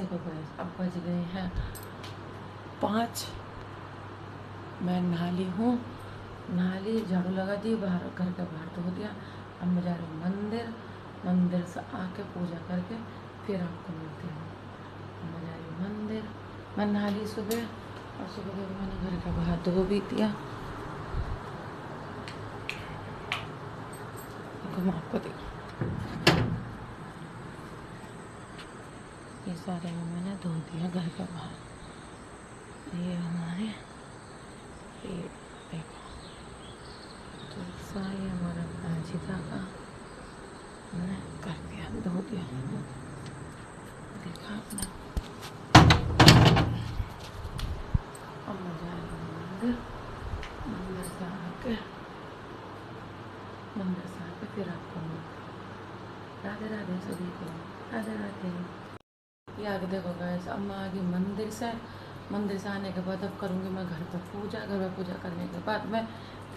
देखो गाइस, अब बज गए हैं 5। मैं नहा ली हूँ, नहा ली, झाड़ू लगा दी, बाहर घर का बाहर धो दिया। अब मैं जा रही हूँ मंदिर, मंदिर से आके पूजा करके फिर आपको मिलती हूँ। मैं जा रही हूँ मंदिर। मैं नहा ली सुबह, और सुबह जब मैंने घर का बाहर धो भी दिया, मैं आपको देखो ये सारे में मैंने धो दिया घर का बाहर। ये हमारे ये देखो तुलसा, ये हमारा प्रांजिता का मैंने कर दिया, धो दिया, देखा आपने। अब मैं जा रही हूँ मंदिर, मंदिर से आके फिर आपको राधे राधे सभी को, राधे राधे। ये आगे देखो गाइस, अब मैं आ गई मंदिर से। मंदिर से आने के बाद अब करूँगी मैं घर पर पूजा। घर में पूजा करने के बाद मैं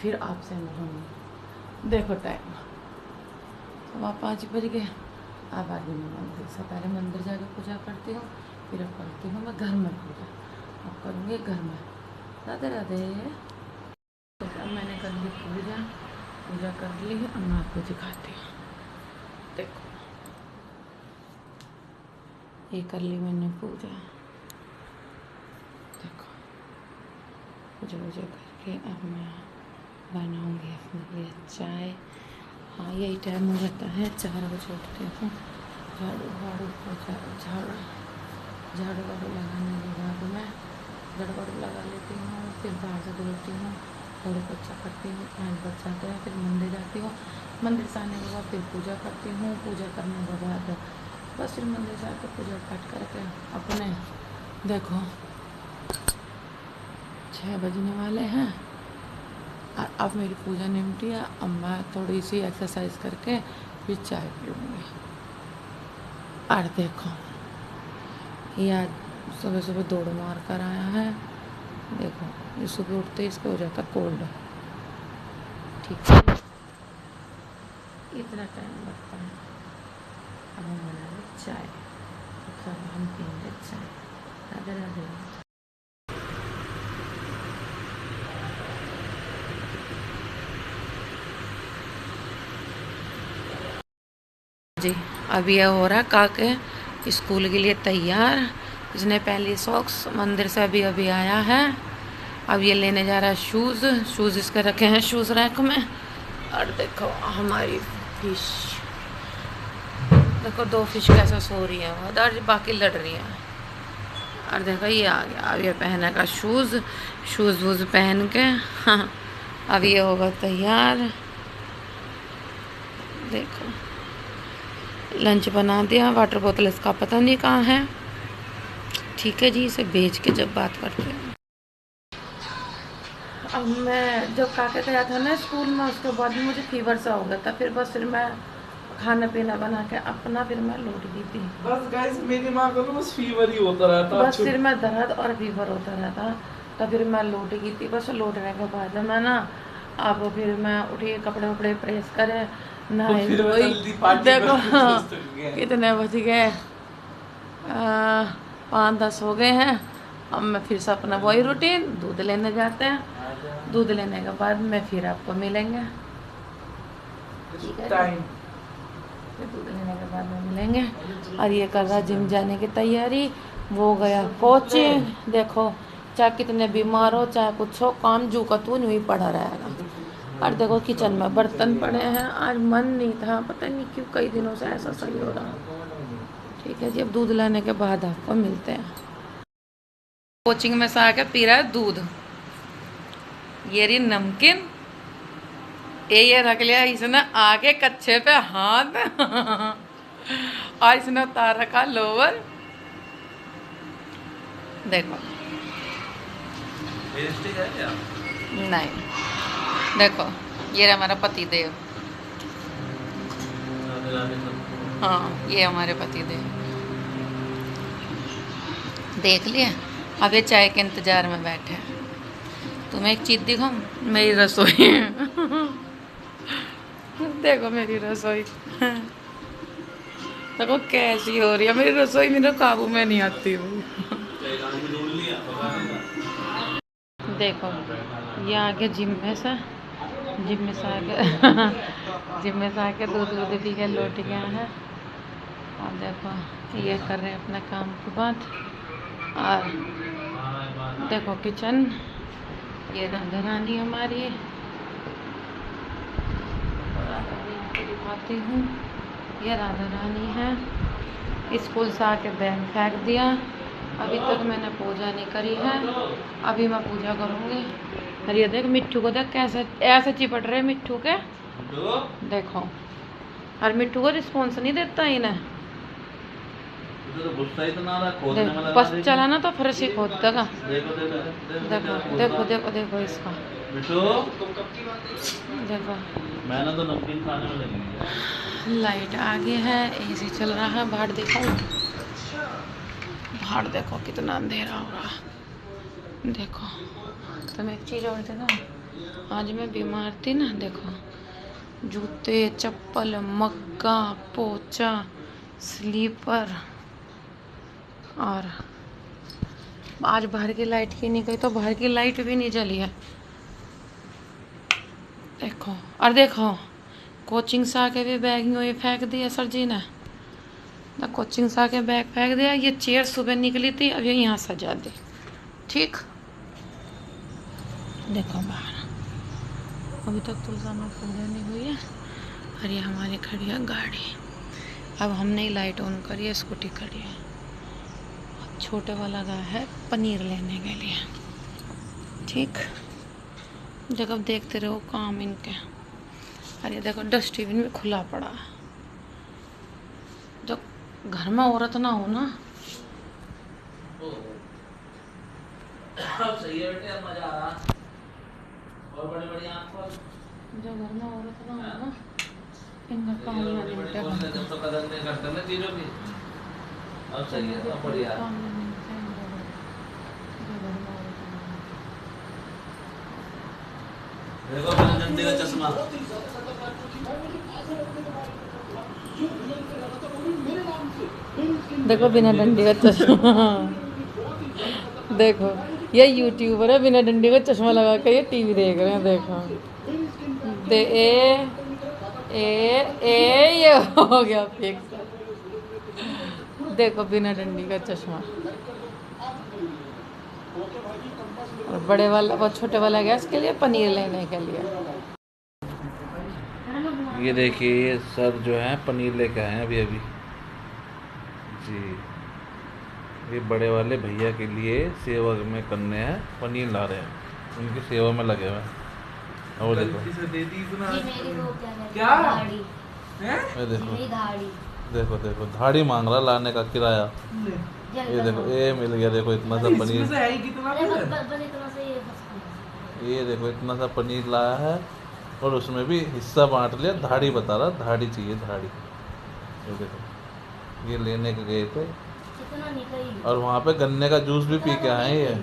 फिर आपसे मिलूँगी। देखो टाइम अब 5 बज गए। अब आ गई मैं मंदिर से, पहले मंदिर जाकर पूजा करती हूँ, फिर अब करती हूँ मैं घर में पूजा। अब करूँगी घर में। राधे राधे। तो अब मैंने कर ली पूजा, पूजा कर ली। अब मैं आपको दिखाती हूँ, देखो ये कर ली मैंने पूजा। देखो पूजा वूजा करके अब मैं बनाऊँगी अपने लिए चाय। हाँ यही टाइम हो जाता है, 4 बजे उठती हूँ। झाड़ू वाड़ू झाड़ू वाड़ू लगाने के बाद मैं झाड़ू वाड़ू लगा लेती हूँ, फिर बाहर से धोती हूँ, थोड़ी पोछा करती हूँ, फ्रेंड बच जाते हैं, फिर मंदिर जाती हूँ। मंदिर से आने के बाद फिर पूजा करती हूँ। पूजा करने के बाद बस फिर मंदिर जाकर पूजा पाठ करके अपने देखो 6 बजने वाले हैं और अब मेरी पूजा निपटी है। अब मैं थोड़ी सी एक्सरसाइज करके फिर चाय पीऊँगी। और देखो ये आज सुबह सुबह दौड़ मार कर आया है। देखो ये सुबह उठते ही इसको हो जाता कोल्ड। ठीक है, इतना टाइम लगता है। अब हम बना रहे चाय, तो हम पियेंगे चाय। राधे राधे। जी अब ये हो रहा काके स्कूल के लिए तैयार। इसने पहली सॉक्स मंदिर से अभी अभी आया है। अब ये लेने जा रहा है शूज़। शूज़ इसके रखे हैं शूज़ रैक में। और देखो हमारी फिश, देखो 2 फिश कैसे सो रही है और बाकी लड़ रही है। और देखो ये आ गया, अब ये पहनेगा शूज़ वूज़ पहन के। हाँ अब ये होगा तैयार। देखो लंच बना दिया, वाटर बोतल इसका पता नहीं कहाँ है। ठीक है जी, इसे भेज के जब बात करते हैं। अब मैं जब काके गया था ना स्कूल में, उसके बाद भी मुझे फीवर सा हो गया था। फिर बस फिर मैं खाना पीना बना के अपना फिर मैं लौट गई थी। बस गाइस मेरी माँ को बस फीवर ही होता रहता, बस फिर मैं दर्द और फीवर होता रहता, तो फिर मैं लौट गई थी। बस लौटने के बाद मैं ना अब फिर मैं उठी, कपड़े वपड़े प्रेस करे, नहाई धोई। देखो कितने बज गए, 5-10 हो गए हैं। अब मैं फिर से अपना वही रूटीन, दूध लेने जाते हैं। दूध लेने के बाद में फिर आपको मिलेंगे। ठीक है, फिर दूध लेने के बाद में मिलेंगे। और ये कर रहा जिम जाने की तैयारी, वो गया कोचिंग। देखो चाहे कितने बीमार हो, चाहे कुछ हो, काम जू का तू नहीं पड़ा रहेगा। और देखो किचन में बर्तन पड़े हैं। आज मन नहीं था, पता नहीं क्यों, कई दिनों से ऐसा सही हो रहा। ठीक है जी, अब दूध लाने के बाद आपको मिलते हैं। कोचिंग में से आके पी रहा है दूध। ये रही नमकीन, ये रख लिया इसने आके कच्चे पे हाथ। और इसने उतार रखा लोवर। देखो नहीं, देखो ये रहा हमारा पति देव। हाँ ये हमारे पति देव, देख लिया। अब ये चाय के इंतजार में बैठे हैं। तुम्हें एक चीज दिखाऊं, मेरी रसोई। देखो मेरी रसोई। देखो कैसी हो रही है मेरी रसोई, मेरे काबू में नहीं आती हुई। देखो ये आगे जिम में से आके जिम में से आके दूध दूध पी के लौट गया है। और देखो ये कर रहे हैं अपने काम के बाद। और देखो किचन, ये राधा रानी हमारी, दिखाती हूँ। ये राधा रानी है। स्कूल से आके बैग फेंक दिया। अभी तक मैंने पूजा नहीं करी है, अभी मैं पूजा करूँगी। और ये देख मिट्टू को देख कैसे ऐसे चिपट रहे मिट्टू के, देखो। और मिट्टू को रिस्पॉन्स नहीं देता इन्हें। बस चला ना तो फिर से खोद देगा। देखो देखो देखो देखो इसका, देखो मैंने तो नमकीन खाने में लगी। लाइट आगे है, एसी चल रहा है। बाहर देखो, बाहर देखो कितना अंधेरा हो रहा। देखो तुम एक चीज़ और देखो, आज मैं बीमार थी ना। देखो जूते, चप्पल, मग्गा, पोचा, स्लीपर। और आज बाहर की लाइट की नहीं गई तो बाहर की लाइट भी नहीं जली है। देखो और देखो कोचिंग से आके भी बैग यूँ फेंक दिया सर जी ने। ना कोचिंग से आके बैग फेंक दिया। ये चेयर सुबह निकली थी, अब ये यहाँ सजा दी। ठीक, देखो बाहर अभी तक तुलसा में पूजा नहीं हुई है। और ये हमारी खड़ी है गाड़ी। अब हमने ही लाइट ऑन करी है, स्कूटी खड़ी है। छोटे वाला गया है पनीर लेने के लिए। ठीक, देखो अब देखते रहो काम इनके। अरे देखो डस्टबिन भी खुला पड़ा है। जो घर में औरत ना हो ना, सही है बेटे, मजा आ रहा। और बड़ी आंख खोल। जो घर में औरत ना हो ना, इनका काम नहीं मिलता है। जब तो कदर नहीं करते ना चीजों की। अब सही है, अब बढ़िया है। देखो बिना डंडे का चश्मा। देखो बिना डंडी का चश्मा। देखो ये यूट्यूबर है, बिना डंडी का चश्मा लगा के ये टीवी देख रहे हैं। देखो दे ये हो गया फिक्स। देखो बिना डंडी का चश्मा। और बड़े वाला वो छोटे वाला गैस के लिए पनीर लेने के लिए। ये देखिए ये सर जो है पनीर लेके आए हैं अभी अभी जी। ये बड़े वाले भैया के लिए सेवा में करने हैं, पनीर ला रहे हैं, उनकी सेवा में लगे हुए हैं। और देखो देखो देखो धाड़ी मांग रहा लाने का किराया। ये देखो ये मिल गया। देखो इतना सा पनीर, ये देखो इतना सा पनीर लाया है और उसमें भी हिस्सा बांट लिया। धाड़ी बता रहा, धाड़ी चाहिए धाड़ी। ये देखो ये लेने के गए थे और वहाँ पे गन्ने का जूस भी पी के आए। ये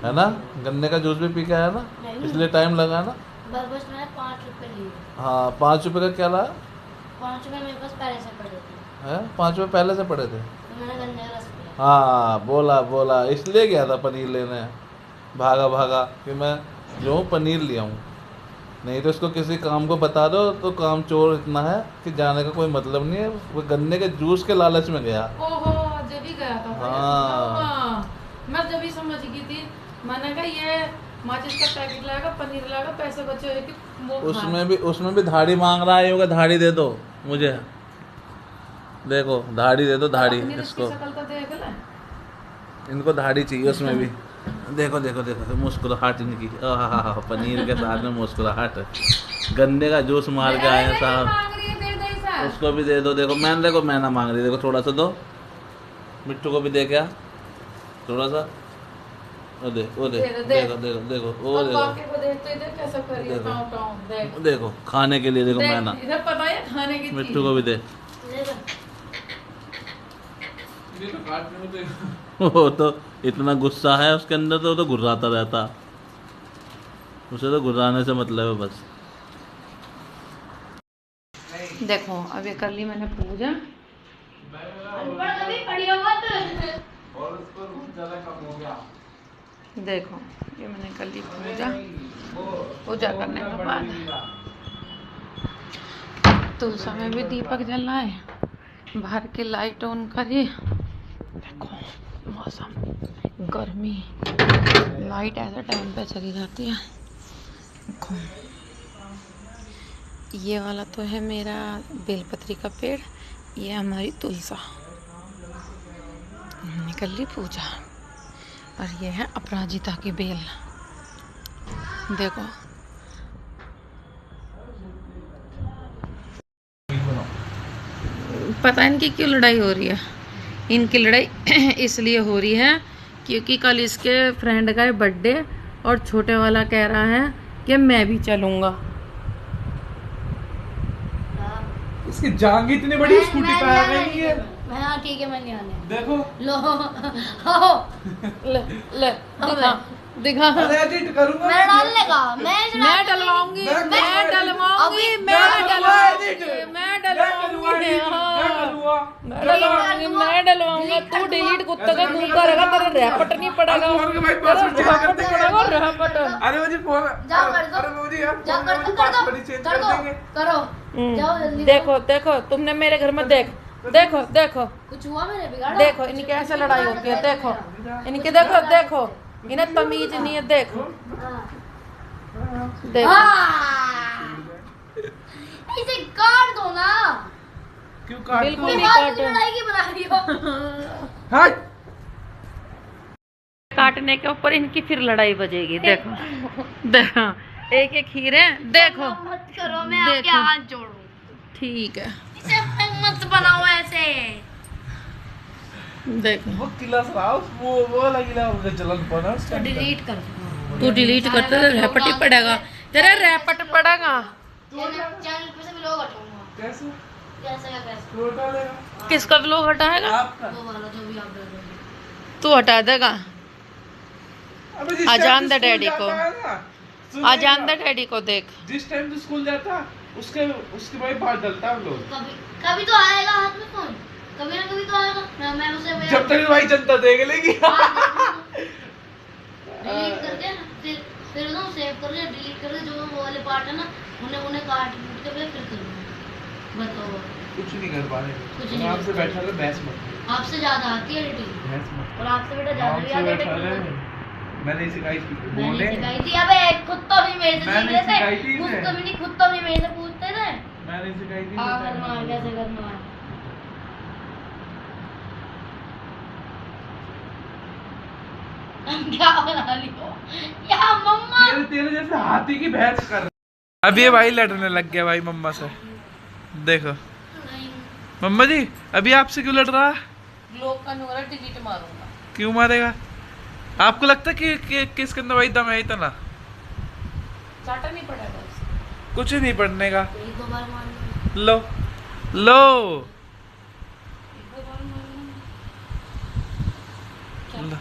है ना, गन्ने का जूस भी पी के आया ना, इसलिए टाइम लगा ना। बस मैंने 5 रुपए लिए। हाँ 5 रुपये का क्या लाया? 5 रुपए मेरे पास पहले से पड़े थे। है 5 रुपये पहले से पड़े थे। तो मैंने गन्ने का रस पिया। हाँ बोला इसलिए गया था पनीर लेने, भागा कि मैं जो हूँ पनीर लिया हूँ। नहीं तो इसको किसी काम को बता दो तो काम चोर इतना है कि जाने का कोई मतलब नहीं है। वो गन्ने के जूस के लालच में गया। ओहो जब ही गया था। हाँ मैं जब ही समझ गई थी। मैंने कहा ये माचिस का पैकेट लाएगा, पनीर लाएगा, पैसे बचे हुए कि वो उसमें भी धाड़ी मांग रहा है। होगा धाड़ी दे दो मुझे, देखो धाड़ी दे दो धाड़ी इसको। तो देख ले, इनको धाड़ी चाहिए उसमें भी। देखो देखो देखो मुस्कुराहट इनकी। पनीर के साथ में मुस्कुराहट। गन्ने का जूस मार के आए हैं साहब, उसको भी दे दो। देखो मैं ना मांग रही, देखो थोड़ा सा दो। मिट्टू को भी दे क्या थोड़ा सा। वो देखो देखो खाने के लिए। देखो मैं ना, मिट्टू को भी दे। वो तो इतना गुस्सा है उसके अंदर, तो वो तो गुर्राता रहता। उसे तो गुर्राने से मतलब है बस। देखो अब ये कर ली मैंने पूजा। कभी पड़ी होगा तो और उसको बहुत ज़्यादा कम हो गया। देखो ये मैंने कर ली पूजा। पूजा करने के बाद तुलसा में भी दीपक जल रहा है। बाहर की लाइट ऑन करिए। देखो मौसम गर्मी, लाइट ऐसे टाइम पे चली जाती है। देखो ये वाला तो है मेरा बेलपत्री का पेड़, ये हमारी तुलसा। हमने कर ली पूजा और ये है अपराजिता की बेल। देखो पता इनकी क्यों लड़ाई हो रही है। इनकी लड़ाई इसलिए हो रही है क्योंकि कल इसके फ्रेंड का है बर्थडे और छोटे वाला कह रहा है कि मैं भी चलूँगा। इसकी जांग इतनी बड़ी स्कूटी पे आ गई है। हाँ ठीक है मैं नहीं आने। देखो लो आओ ले ले दिखा दिखा। अरे एडिट करूंगा मैं डालने का मैं डलवाऊंगी मैं डलवाऊंगी मैं डलवाऊंगा। तू डिलीट कुत्ते का मुंह करेगा, तेरा रैपट नहीं पड़ेगा। अरे मुझे फोन जाओ कर दो। अरे मुझे यार जाओ कर दो करो जाओ जल्दी। देखो देखो तुमने मेरे घर में देखो देखो कुछ हुआ मेरे बिगाड़ा। देखो इनकी कैसे लड़ाई होती है। देखो इनकी देखो देखो इन्हें तमीज नहीं है। देखो देखो इसे काट दो ना। क्यों काट बिल्कुल दूं? नहीं फालतू काटो। लड़ाई की बना रही हो। हट काटने के ऊपर इनकी फिर लड़ाई बजेगी। देखो देखो एक एक खीरे। देखो मत करो मैं आपके देखो। हाथ जोड़ूं। ठीक है इसे मत बनाओ ऐसे। देखो वो किला सराओ वो वाला किला उनका चलन पड़ा तो डिलीट कर दो। तू डिलीट करते तो रैपट ही पड़ेगा, तेरा रैपट पड़ेगा। चैनल पे से व्लॉग हटाऊंगा। कैसे कैसे का कैसे छोटा लेगा किसका लोग हटाएगा? आपका। वो वाला जो भी आप डालोगे। तू हटा देगा। अबे जिस आजान टाइम दे तू स्कूल डैडी को। जाता है ना, सुन आजान लेगा। दे डैडी को देख। जिस टाइम तू स्कूल जाता उसके भाई बात डलता हम लोग। कभी कभी तो आएगा हाथ में फोन, कभी ना कभी तो आएगा। मैं उसे जब तक भाई जनता देख लेगी। डिलीट करके फिर ना सेव कर ले, डिलीट कर ले। जो वो वाले पार्ट है ना उन्हें काट कूट के फिर करूंगा। बताओ कुछ नहीं कर पा रहे। कुछ नहीं आपसे कर बैठा रहे बहस मत आपसे ज्यादा आती है एडिटिंग बहस मत और आपसे बेटा ज्यादा भी आपसे आती है बैठा रहे एडिटिंग। मैंने सिखाई थी मैंने बोले सिखाई थी। अबे खुद तो भी मेरे से मैंने सीख सिखाई लेते, थी खुद इसे। तो भी नहीं, खुद तो भी मेरे से पूछते थे। मैंने सिखाई थी हाँ करना है, कैसे करना है। क्या बना ली हो या मम्मा। तेरे जैसे हाथी की बहस कर रहे। अब ये भाई लड़ने लग गया भाई मम्मा से। देखो मम्मा जी अभी आपसे क्यों लड़ रहा है? लोग का नोरा डिलीट मारूंगा। क्यों मारेगा? आपको लगता है कि किसके अंदर वही दम है इतना? चाटा नहीं पड़ेगा उससे। कुछ नहीं पढ़ने का। एक दो बार मान लो। लो लो एक दो बार मारूंगा। लो।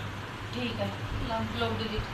ठीक है लोग डिलीट